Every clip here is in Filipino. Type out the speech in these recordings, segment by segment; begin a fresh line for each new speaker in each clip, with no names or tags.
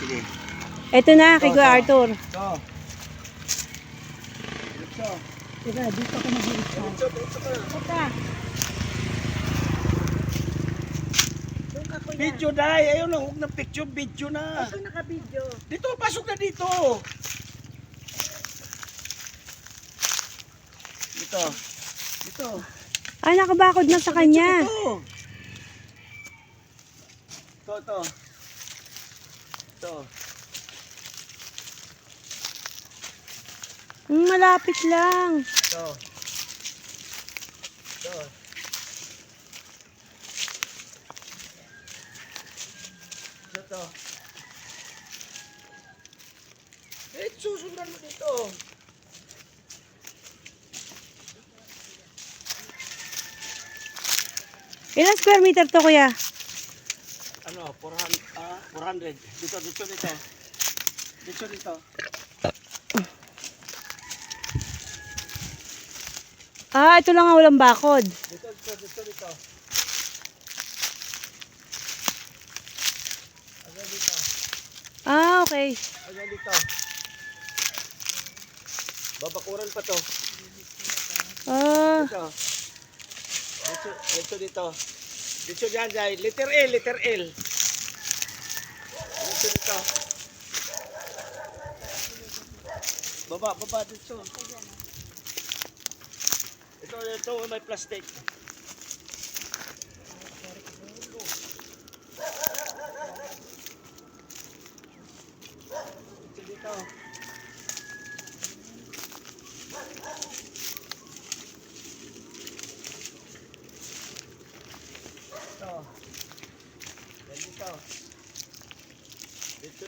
Sige.
Ito na, kay Kuya Arthur.
Ito. Ito.
Teka, dito ka mag-iit ka. Teka.
Video na. Ayaw na. Huwag na picture. Video na.
Ito naka-video.
Dito. Pasok na dito. Dito. Dito.
Ay, nakabakod na sa kanya.
Ito. Ito. Ito.
Malapit lang.
Ito. Ito. Ito. Susundan mo dito.
Ilang square meter to, Kuya?
Ano, 400. Dito. Dito.
Ah, ito lang ang walang bakod.
Dito. Hanggang dito.
Ah, okay.
Hanggang dito. Babakuran pa to.
Ah,
Dito. Dito dyan. Letter L. Dito. Baba dito. Ito may plastic. Dito.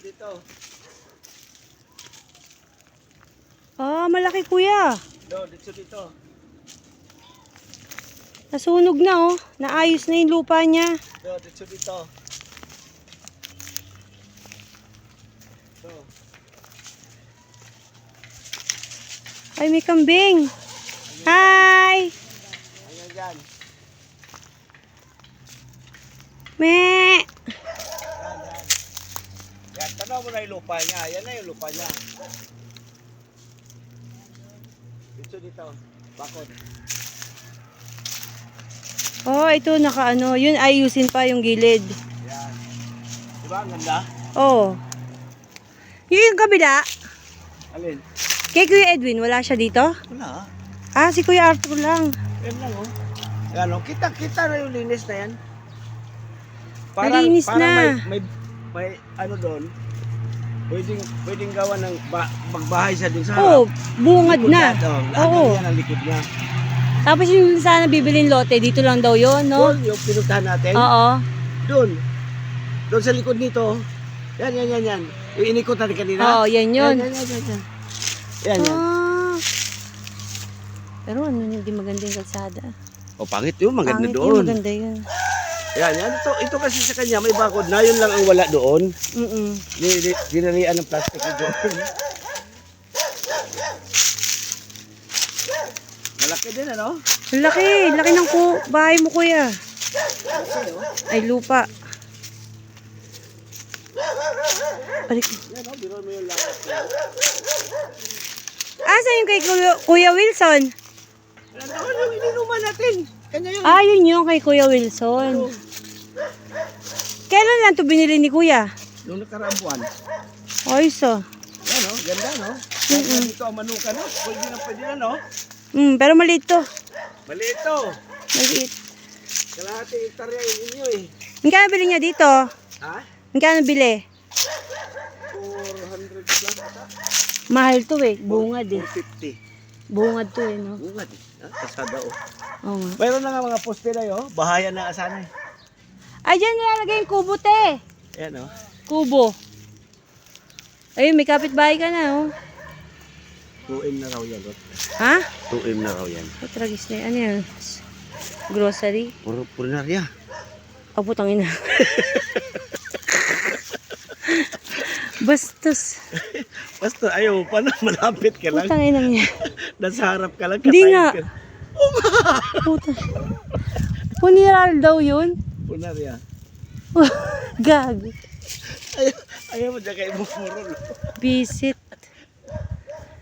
Dito.
ah, malaki, Kuya.
Dito.
Nasunog na, oh. Naayos na yung lupa niya.
Dito.
Ay, may kambing. Hi!
Hanggang dyan.
Me!
Yan, tanaw mo na yung lupa niya. Yan na yung lupa niya. Dito. Bakod.
Oh, ito naka-ano. Yun, ayusin pa yung gilid.
Yan. Diba ang ganda?
Oh. Yung kabila,
Alin?
kay Kuya Edwin, wala siya dito?
Wala.
Ah, si Kuya Arthur lang.
Yan lang oh. Yan oh. Kita na yung linis na yan.
Malinis na.
May ano doon. Pwedeng gawa ng magbahay siya din sa
Oh,
harap.
bungad
Likod
na.
Lahat
Oo.
yan ang likod niya.
Tapos yung sana bibilin lote, dito lang daw yun, no?
Doon yung pinuntahan natin.
Oo.
Doon. Doon sa likod nito. Yan. Yung inikot natin kanina.
Oo, yan yun.
Yan.
Ah. Pero ano, hindi maganda yung kalsada.
O pangit yun, maganda
Pangit
doon.
yun, maganda yun.
Yan. Ito kasi sa kanya may bakod na, yun lang ang wala doon. Dinalian ng plastic na doon. Malaki din ano?
Laki ng bahay mo, Kuya. Ay, lupa. Balik.
Yan o, biro mo yung langit.
Saan yung kay Kuya Wilson?
Ano yung ininuman natin? Kanya yun.
Ah, yun yung kay Kuya Wilson. Kailan lang ito binili ni Kuya?
Noong nakaraang buwan.
Ay, so.
Yan o, ganda no? Kaya dito ang manuka no? Pwede na no?
Pero maliit to.
Maliit to.
Maliit.
Kalahati hektarya yun inyo eh.
Magkano bili niya dito?
Ha?
Magkano bili?
400 plus ata.
Mahal to eh. Bungad eh.
450.
Bungad to eh, no?
Bungad eh. Kasada o.
Oo nga.
Mayroon na nga mga poste na yun. Bahayan na asan eh.
Ay, dyan nilalagay yung kubo, te.
Ayan o.
Kubo. Ayun, may kapitbahay ka na, oh.
2M na raw yan.
Ha?
2M na raw yan.
Patragis na yan. Ano yan? Grocery?
Purinarya.
O, putang ina. Bastos.
Basta ayaw pa na malapit ka lang.
Putang ina niya.
Nasa harap ka lang.
Hindi nga.
Ka.
Putang. Funeral daw yun.
Purinarya.
Gago.
Ayaw mo dyan kayo mo purol.
Visit.